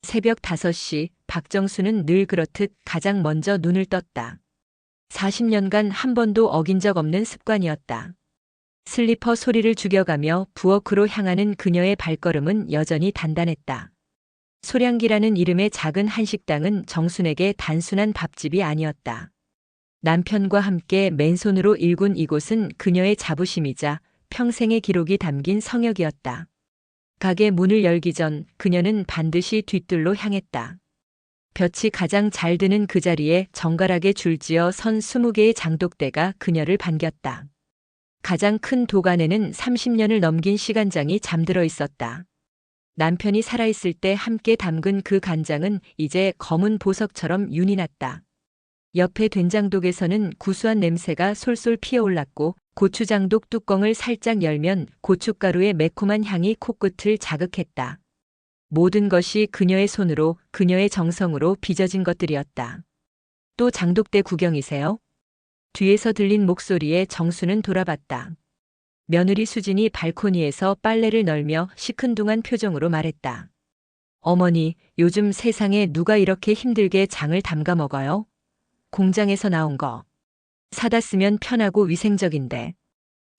새벽 5시 박정수는 늘 그렇듯 가장 먼저 눈을 떴다. 40년간 한 번도 어긴 적 없는 습관이었다. 슬리퍼 소리를 죽여가며 부엌으로 향하는 그녀의 발걸음은 여전히 단단했다. 소량기라는 이름의 작은 한식당은 정순에게 단순한 밥집이 아니었다. 남편과 함께 맨손으로 일군 이곳은 그녀의 자부심이자 평생의 기록이 담긴 성역이었다. 가게 문을 열기 전 그녀는 반드시 뒤뜰로 향했다. 볕이 가장 잘 드는 그 자리에 정갈하게 줄지어 선 20개의 장독대가 그녀를 반겼다. 가장 큰 독 안에는 30년을 넘긴 시간장이 잠들어 있었다. 남편이 살아있을 때 함께 담근 그 간장은 이제 검은 보석처럼 윤이 났다. 옆에 된장독에서는 구수한 냄새가 솔솔 피어올랐고 고추장독 뚜껑을 살짝 열면 고춧가루의 매콤한 향이 코끝을 자극했다. 모든 것이 그녀의 손으로, 그녀의 정성으로 빚어진 것들이었다. 또 장독대 구경이세요? 뒤에서 들린 목소리에 정수는 돌아봤다. 며느리 수진이 발코니에서 빨래를 널며 시큰둥한 표정으로 말했다. 어머니, 요즘 세상에 누가 이렇게 힘들게 장을 담가 먹어요? 공장에서 나온 거. 사다 쓰면 편하고 위생적인데.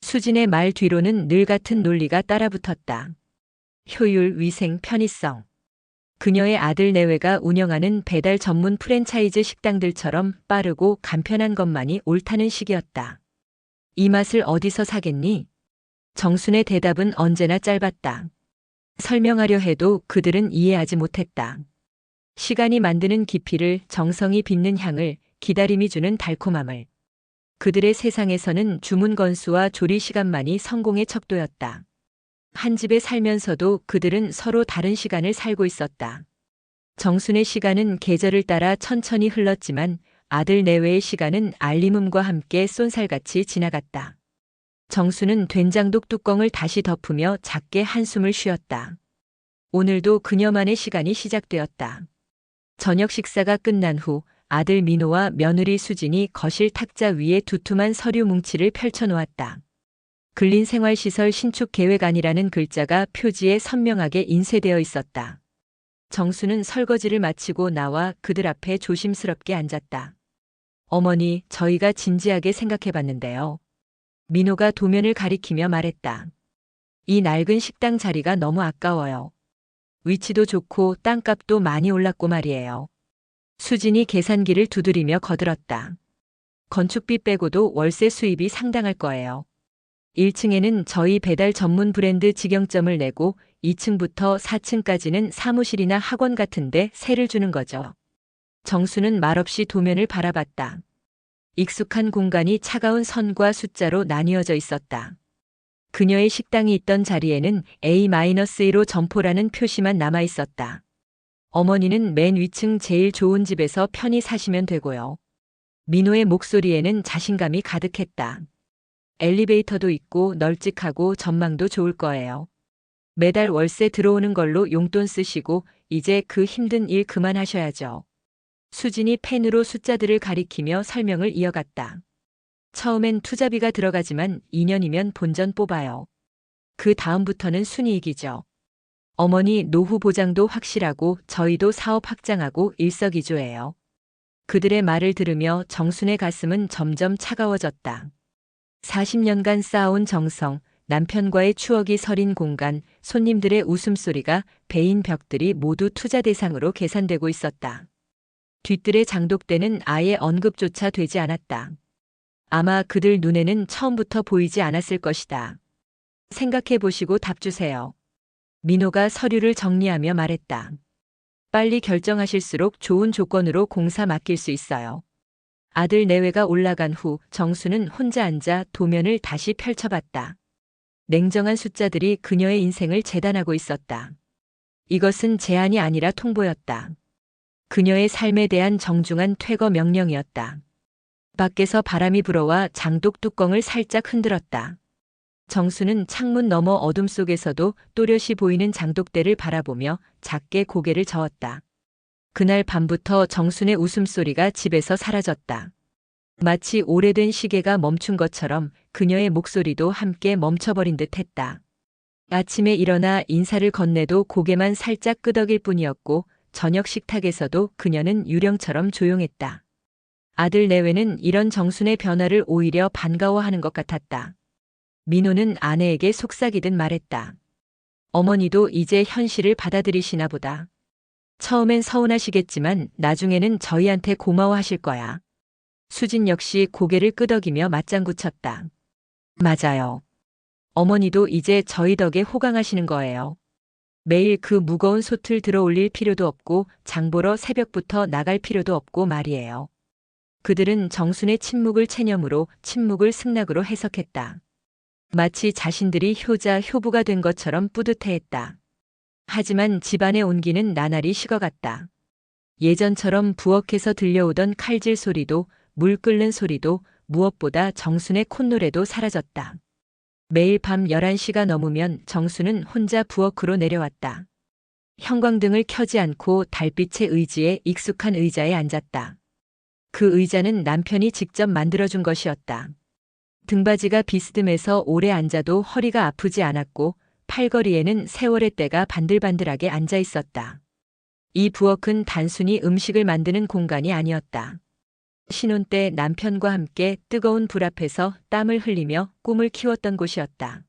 수진의 말 뒤로는 늘 같은 논리가 따라붙었다. 효율, 위생, 편의성. 그녀의 아들 내외가 운영하는 배달 전문 프랜차이즈 식당들처럼 빠르고 간편한 것만이 옳다는 식이었다. 이 맛을 어디서 사겠니? 정순의 대답은 언제나 짧았다. 설명하려 해도 그들은 이해하지 못했다. 시간이 만드는 깊이를, 정성이 빚는 향을, 기다림이 주는 달콤함을. 그들의 세상에서는 주문 건수와 조리 시간만이 성공의 척도였다. 한 집에 살면서도 그들은 서로 다른 시간을 살고 있었다. 정순의 시간은 계절을 따라 천천히 흘렀지만 아들 내외의 시간은 알림음과 함께 쏜살같이 지나갔다. 정수는 된장독 뚜껑을 다시 덮으며 작게 한숨을 쉬었다. 오늘도 그녀만의 시간이 시작되었다. 저녁 식사가 끝난 후 아들 민호와 며느리 수진이 거실 탁자 위에 두툼한 서류 뭉치를 펼쳐놓았다. 근린생활시설 신축 계획안이라는 글자가 표지에 선명하게 인쇄되어 있었다. 정수는 설거지를 마치고 나와 그들 앞에 조심스럽게 앉았다. 어머니, 저희가 진지하게 생각해봤는데요. 민호가 도면을 가리키며 말했다. 이 낡은 식당 자리가 너무 아까워요. 위치도 좋고 땅값도 많이 올랐고 말이에요. 수진이 계산기를 두드리며 거들었다. 건축비 빼고도 월세 수입이 상당할 거예요. 1층에는 저희 배달 전문 브랜드 직영점을 내고 2층부터 4층까지는 사무실이나 학원 같은데 세를 주는 거죠. 정수는 말없이 도면을 바라봤다. 익숙한 공간이 차가운 선과 숫자로 나뉘어져 있었다. 그녀의 식당이 있던 자리에는 A-1로 점포라는 표시만 남아 있었다. 어머니는 맨 위층 제일 좋은 집에서 편히 사시면 되고요. 민호의 목소리에는 자신감이 가득했다. 엘리베이터도 있고 널찍하고 전망도 좋을 거예요. 매달 월세 들어오는 걸로 용돈 쓰시고 이제 그 힘든 일 그만하셔야죠. 수진이 펜으로 숫자들을 가리키며 설명을 이어갔다. 처음엔 투자비가 들어가지만 2년이면 본전 뽑아요. 그 다음부터는 순이익이죠. 어머니 노후 보장도 확실하고 저희도 사업 확장하고 일석이조예요. 그들의 말을 들으며 정순의 가슴은 점점 차가워졌다. 40년간 쌓아온 정성, 남편과의 추억이 서린 공간, 손님들의 웃음소리가 베인 벽들이 모두 투자 대상으로 계산되고 있었다. 뒤뜰의 장독대는 아예 언급조차 되지 않았다. 아마 그들 눈에는 처음부터 보이지 않았을 것이다. 생각해 보시고 답 주세요. 민호가 서류를 정리하며 말했다. 빨리 결정하실수록 좋은 조건으로 공사 맡길 수 있어요. 아들 내외가 올라간 후 정수는 혼자 앉아 도면을 다시 펼쳐봤다. 냉정한 숫자들이 그녀의 인생을 재단하고 있었다. 이것은 제안이 아니라 통보였다. 그녀의 삶에 대한 정중한 퇴거 명령이었다. 밖에서 바람이 불어와 장독 뚜껑을 살짝 흔들었다. 정수는 창문 너머 어둠 속에서도 또렷이 보이는 장독대를 바라보며 작게 고개를 저었다. 그날 밤부터 정순의 웃음소리가 집에서 사라졌다. 마치 오래된 시계가 멈춘 것처럼 그녀의 목소리도 함께 멈춰버린 듯 했다. 아침에 일어나 인사를 건네도 고개만 살짝 끄덕일 뿐이었고 저녁 식탁에서도 그녀는 유령처럼 조용했다. 아들 내외는 이런 정순의 변화를 오히려 반가워하는 것 같았다. 민호는 아내에게 속삭이듯 말했다. 어머니도 이제 현실을 받아들이시나 보다. 처음엔 서운하시겠지만 나중에는 저희한테 고마워하실 거야. 수진 역시 고개를 끄덕이며 맞장구 쳤다. 맞아요. 어머니도 이제 저희 덕에 호강하시는 거예요. 매일 그 무거운 솥을 들어 올릴 필요도 없고 장 보러 새벽부터 나갈 필요도 없고 말이에요. 그들은 정순의 침묵을 체념으로 침묵을 승낙으로 해석했다. 마치 자신들이 효자 효부가 된 것처럼 뿌듯해했다. 하지만 집안의 온기는 나날이 식어갔다. 예전처럼 부엌에서 들려오던 칼질 소리도 물 끓는 소리도 무엇보다 정순의 콧노래도 사라졌다. 매일 밤 11시가 넘으면 정순은 혼자 부엌으로 내려왔다. 형광등을 켜지 않고 달빛의 의지에 익숙한 의자에 앉았다. 그 의자는 남편이 직접 만들어준 것이었다. 등받이가 비스듬해서 오래 앉아도 허리가 아프지 않았고 팔걸이에는 세월의 때가 반들반들하게 앉아 있었다. 이 부엌은 단순히 음식을 만드는 공간이 아니었다. 신혼 때 남편과 함께 뜨거운 불 앞에서 땀을 흘리며 꿈을 키웠던 곳이었다.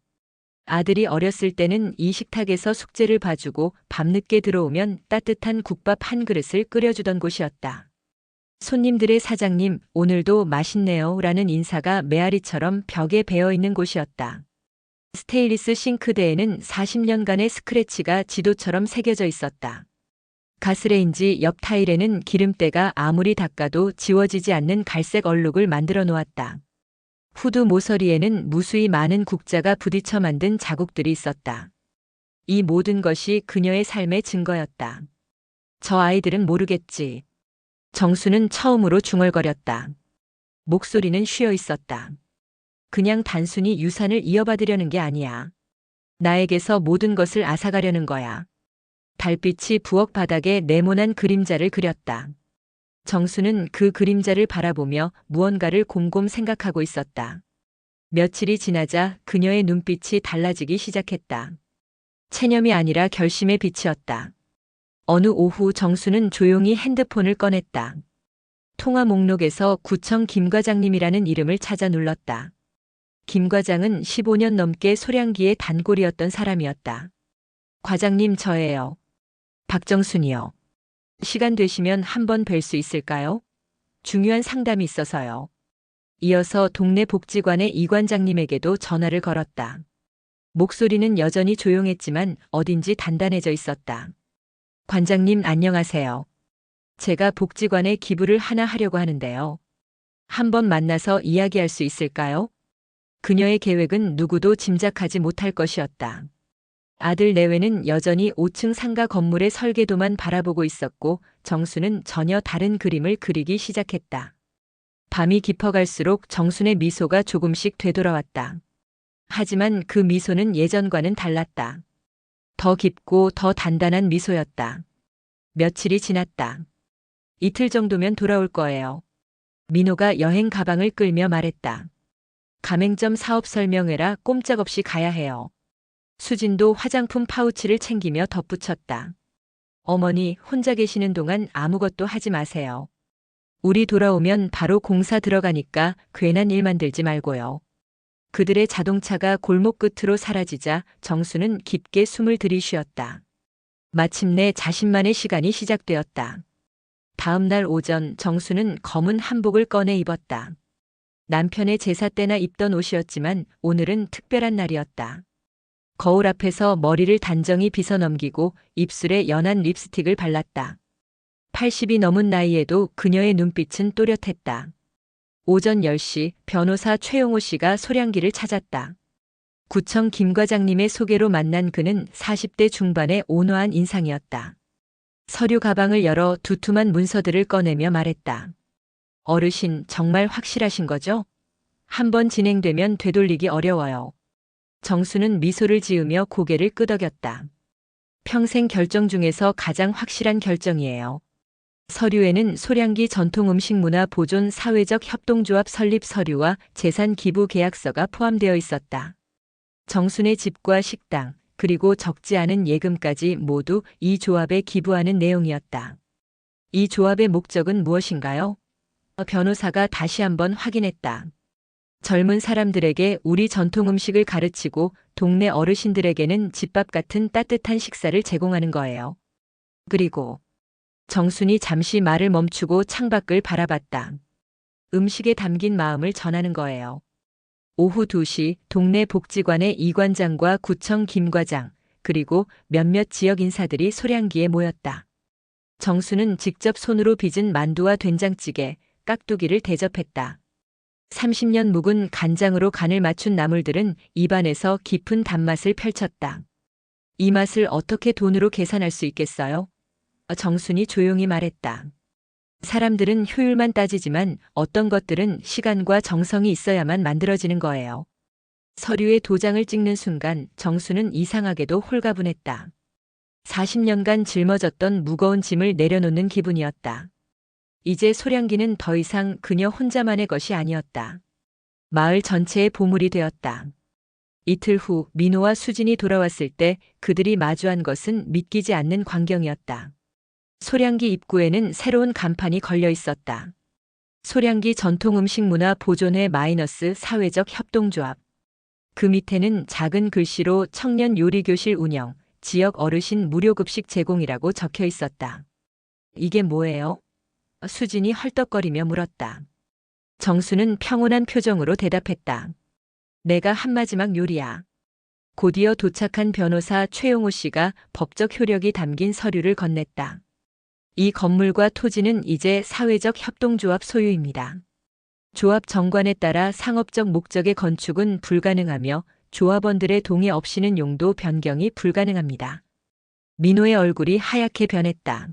아들이 어렸을 때는 이 식탁에서 숙제를 봐주고 밤늦게 들어오면 따뜻한 국밥 한 그릇을 끓여주던 곳이었다. 손님들의 사장님, 오늘도 맛있네요 라는 인사가 메아리처럼 벽에 배어있는 곳이었다. 스테인리스 싱크대에는 40년간의 스크래치가 지도처럼 새겨져 있었다. 가스레인지 옆 타일에는 기름때가 아무리 닦아도 지워지지 않는 갈색 얼룩을 만들어 놓았다. 후드 모서리에는 무수히 많은 국자가 부딪혀 만든 자국들이 있었다. 이 모든 것이 그녀의 삶의 증거였다. 저 아이들은 모르겠지. 정수는 처음으로 중얼거렸다. 목소리는 쉬어 있었다. 그냥 단순히 유산을 이어받으려는 게 아니야. 나에게서 모든 것을 앗아가려는 거야. 달빛이 부엌 바닥에 네모난 그림자를 그렸다. 정수는 그 그림자를 바라보며 무언가를 곰곰 생각하고 있었다. 며칠이 지나자 그녀의 눈빛이 달라지기 시작했다. 체념이 아니라 결심의 빛이었다. 어느 오후 정수는 조용히 핸드폰을 꺼냈다. 통화 목록에서 구청 김 과장님이라는 이름을 찾아 눌렀다. 김 과장은 15년 넘게 소량기의 단골이었던 사람이었다. 과장님 저예요. 박정순이요. 시간 되시면 한번 뵐 수 있을까요? 중요한 상담이 있어서요. 이어서 동네 복지관의 이 관장님에게도 전화를 걸었다. 목소리는 여전히 조용했지만 어딘지 단단해져 있었다. 관장님 안녕하세요. 제가 복지관에 기부를 하나 하려고 하는데요. 한번 만나서 이야기할 수 있을까요? 그녀의 계획은 누구도 짐작하지 못할 것이었다. 아들 내외는 여전히 5층 상가 건물의 설계도만 바라보고 있었고 정수는 전혀 다른 그림을 그리기 시작했다. 밤이 깊어갈수록 정순의 미소가 조금씩 되돌아왔다. 하지만 그 미소는 예전과는 달랐다. 더 깊고 더 단단한 미소였다. 며칠이 지났다. 이틀 정도면 돌아올 거예요. 민호가 여행 가방을 끌며 말했다. 가맹점 사업 설명회라 꼼짝없이 가야 해요. 수진도 화장품 파우치를 챙기며 덧붙였다. 어머니 혼자 계시는 동안 아무것도 하지 마세요. 우리 돌아오면 바로 공사 들어가니까 괜한 일 만들지 말고요. 그들의 자동차가 골목 끝으로 사라지자 정수는 깊게 숨을 들이쉬었다. 마침내 자신만의 시간이 시작되었다. 다음 날 오전 정수는 검은 한복을 꺼내 입었다. 남편의 제사 때나 입던 옷이었지만 오늘은 특별한 날이었다. 거울 앞에서 머리를 단정히 빗어 넘기고 입술에 연한 립스틱을 발랐다. 80이 넘은 나이에도 그녀의 눈빛은 또렷했다. 오전 10시 변호사 최용호 씨가 소량기를 찾았다. 구청 김 과장님의 소개로 만난 그는 40대 중반의 온화한 인상이었다. 서류 가방을 열어 두툼한 문서들을 꺼내며 말했다. 어르신 정말 확실하신 거죠? 한번 진행되면 되돌리기 어려워요. 정수는 미소를 지으며 고개를 끄덕였다. 평생 결정 중에서 가장 확실한 결정이에요. 서류에는 소량기 전통음식문화 보존 사회적 협동조합 설립 서류와 재산 기부 계약서가 포함되어 있었다. 정순의 집과 식당, 그리고 적지 않은 예금까지 모두 이 조합에 기부하는 내용이었다. 이 조합의 목적은 무엇인가요? 변호사가 다시 한번 확인했다. 젊은 사람들에게 우리 전통 음식을 가르치고 동네 어르신들에게는 집밥 같은 따뜻한 식사를 제공하는 거예요. 그리고 정순이 잠시 말을 멈추고 창밖을 바라봤다. 음식에 담긴 마음을 전하는 거예요. 오후 2시 동네 복지관의 이 관장과 구청 김 과장, 그리고 몇몇 지역 인사들이 소량기에 모였다. 정수는 직접 손으로 빚은 만두와 된장찌개, 깍두기를 대접했다. 30년 묵은 간장으로 간을 맞춘 나물들은 입안에서 깊은 단맛을 펼쳤다. 이 맛을 어떻게 돈으로 계산할 수 있겠어요? 정순이 조용히 말했다. 사람들은 효율만 따지지만 어떤 것들은 시간과 정성이 있어야만 만들어지는 거예요. 서류에 도장을 찍는 순간 정수는 이상하게도 홀가분했다. 40년간 짊어졌던 무거운 짐을 내려놓는 기분이었다. 이제 소량기는 더 이상 그녀 혼자만의 것이 아니었다. 마을 전체의 보물이 되었다. 이틀 후 민호와 수진이 돌아왔을 때 그들이 마주한 것은 믿기지 않는 광경이었다. 소량기 입구에는 새로운 간판이 걸려 있었다. 소량기 전통음식문화 보존회 마이너스 사회적 협동조합. 그 밑에는 작은 글씨로 청년 요리교실 운영, 지역 어르신 무료급식 제공이라고 적혀 있었다. 이게 뭐예요? 수진이 헐떡거리며 물었다. 정수는 평온한 표정으로 대답했다. 내가 한마지막 요리야. 곧이어 도착한 변호사 최용호 씨가 법적 효력이 담긴 서류를 건넸다. 이 건물과 토지는 이제 사회적 협동조합 소유입니다. 조합 정관에 따라 상업적 목적의 건축은 불가능하며 조합원들의 동의 없이는 용도 변경이 불가능합니다. 민호의 얼굴이 하얗게 변했다.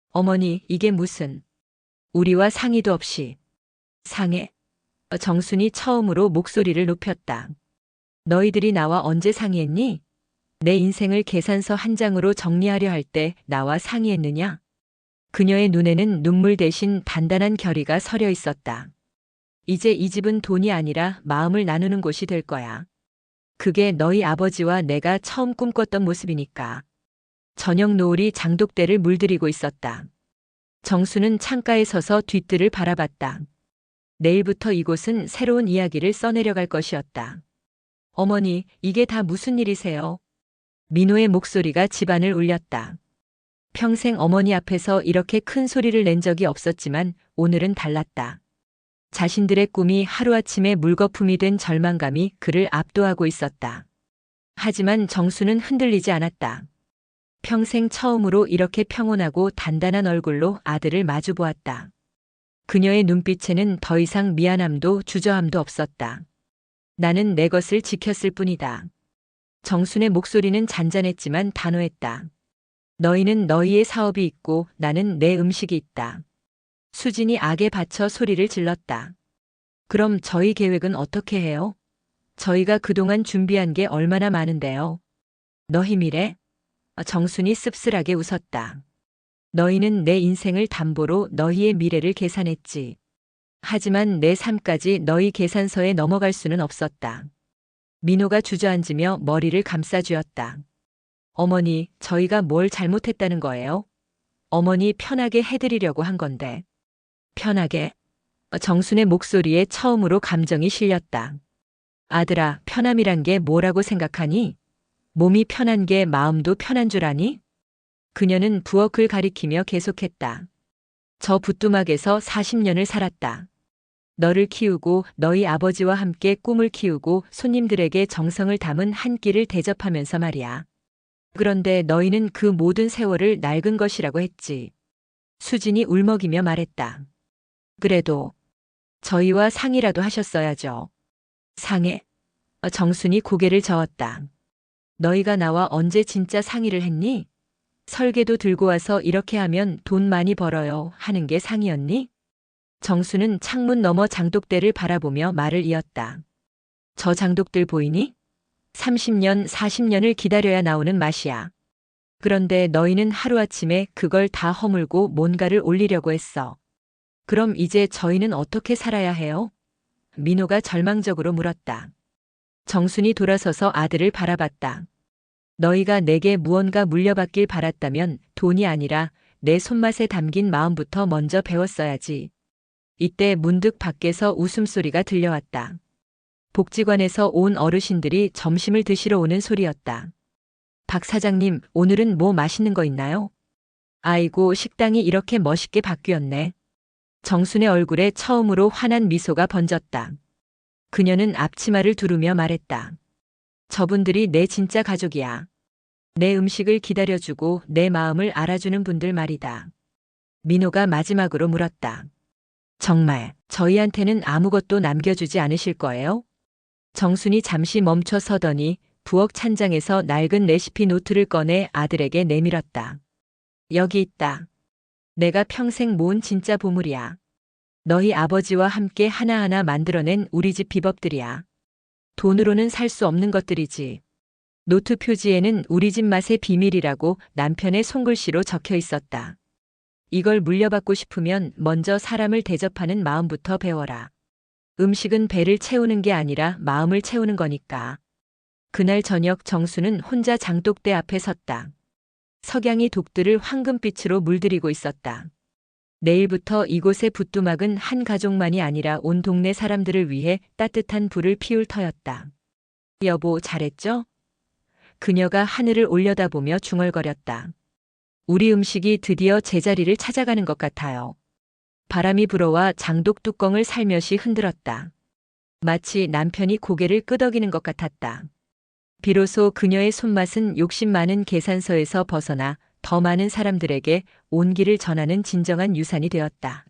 어머니, 이게 무슨... 우리와 상의도 없이... 상해? 정순이 처음으로 목소리를 높였다. 너희들이 나와 언제 상의했니? 내 인생을 계산서 한 장으로 정리하려 할 때 나와 상의했느냐? 그녀의 눈에는 눈물 대신 단단한 결의가 서려 있었다. 이제 이 집은 돈이 아니라 마음을 나누는 곳이 될 거야. 그게 너희 아버지와 내가 처음 꿈꿨던 모습이니까. 저녁 노을이 장독대를 물들이고 있었다. 정수는 창가에 서서 뒤뜰을 바라봤다. 내일부터 이곳은 새로운 이야기를 써내려갈 것이었다. 어머니, 이게 다 무슨 일이세요? 민호의 목소리가 집안을 울렸다. 평생 어머니 앞에서 이렇게 큰 소리를 낸 적이 없었지만 오늘은 달랐다. 자신들의 꿈이 하루아침에 물거품이 된 절망감이 그를 압도하고 있었다. 하지만 정수는 흔들리지 않았다. 평생 처음으로 이렇게 평온하고 단단한 얼굴로 아들을 마주보았다. 그녀의 눈빛에는 더 이상 미안함도 주저함도 없었다. 나는 내 것을 지켰을 뿐이다. 정순의 목소리는 잔잔했지만 단호했다. 너희는 너희의 사업이 있고 나는 내 음식이 있다. 수진이 악에 받쳐 소리를 질렀다. 그럼 저희 계획은 어떻게 해요? 저희가 그동안 준비한 게 얼마나 많은데요. 너희 미래? 정순이 씁쓸하게 웃었다. 너희는 내 인생을 담보로 너희의 미래를 계산했지. 하지만 내 삶까지 너희 계산서에 넘어갈 수는 없었다. 민호가 주저앉으며 머리를 감싸쥐었다. 어머니, 저희가 뭘 잘못했다는 거예요? 어머니 편하게 해드리려고 한 건데. 편하게? 정순의 목소리에 처음으로 감정이 실렸다. 아들아, 편함이란 게 뭐라고 생각하니? 몸이 편한 게 마음도 편한 줄 아니? 그녀는 부엌을 가리키며 계속했다. 저 부뚜막에서 40년을 살았다. 너를 키우고 너희 아버지와 함께 꿈을 키우고 손님들에게 정성을 담은 한 끼를 대접하면서 말이야. 그런데 너희는 그 모든 세월을 낡은 것이라고 했지. 수진이 울먹이며 말했다. 그래도 저희와 상의라도 하셨어야죠. 상해? 정순이 고개를 저었다. 너희가 나와 언제 진짜 상의를 했니? 설계도 들고 와서 이렇게 하면 돈 많이 벌어요 하는 게 상의였니? 정수는 창문 너머 장독대를 바라보며 말을 이었다. 저 장독들 보이니? 30년, 40년을 기다려야 나오는 맛이야. 그런데 너희는 하루아침에 그걸 다 허물고 뭔가를 올리려고 했어. 그럼 이제 저희는 어떻게 살아야 해요? 민호가 절망적으로 물었다. 정순이 돌아서서 아들을 바라봤다. 너희가 내게 무언가 물려받길 바랐다면 돈이 아니라 내 손맛에 담긴 마음부터 먼저 배웠어야지. 이때 문득 밖에서 웃음소리가 들려왔다. 복지관에서 온 어르신들이 점심을 드시러 오는 소리였다. 박 사장님, 오늘은 뭐 맛있는 거 있나요? 아이고, 식당이 이렇게 멋있게 바뀌었네. 정순의 얼굴에 처음으로 환한 미소가 번졌다. 그녀는 앞치마를 두르며 말했다. 저분들이 내 진짜 가족이야. 내 음식을 기다려주고 내 마음을 알아주는 분들 말이다. 민호가 마지막으로 물었다. 정말 저희한테는 아무것도 남겨주지 않으실 거예요? 정순이 잠시 멈춰 서더니 부엌 찬장에서 낡은 레시피 노트를 꺼내 아들에게 내밀었다. 여기 있다. 내가 평생 모은 진짜 보물이야. 너희 아버지와 함께 하나하나 만들어낸 우리 집 비법들이야. 돈으로는 살 수 없는 것들이지. 노트 표지에는 우리 집 맛의 비밀이라고 남편의 손글씨로 적혀 있었다. 이걸 물려받고 싶으면 먼저 사람을 대접하는 마음부터 배워라. 음식은 배를 채우는 게 아니라 마음을 채우는 거니까. 그날 저녁 정수는 혼자 장독대 앞에 섰다. 석양이 독들을 황금빛으로 물들이고 있었다. 내일부터 이곳의 부뚜막은 한 가족만이 아니라 온 동네 사람들을 위해 따뜻한 불을 피울 터였다. 여보, 잘했죠? 그녀가 하늘을 올려다보며 중얼거렸다. 우리 음식이 드디어 제자리를 찾아가는 것 같아요. 바람이 불어와 장독 뚜껑을 살며시 흔들었다. 마치 남편이 고개를 끄덕이는 것 같았다. 비로소 그녀의 손맛은 욕심 많은 계산서에서 벗어나 더 많은 사람들에게 온기를 전하는 진정한 유산이 되었다.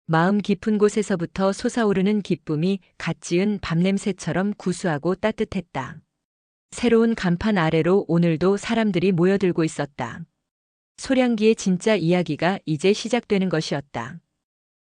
마음 깊은 곳에서부터 솟아오르는 기쁨이 갓 지은 밤냄새처럼 구수하고 따뜻했다. 새로운 간판 아래로 오늘도 사람들이 모여들고 있었다. 소량기의 진짜 이야기가 이제 시작되는 것이었다.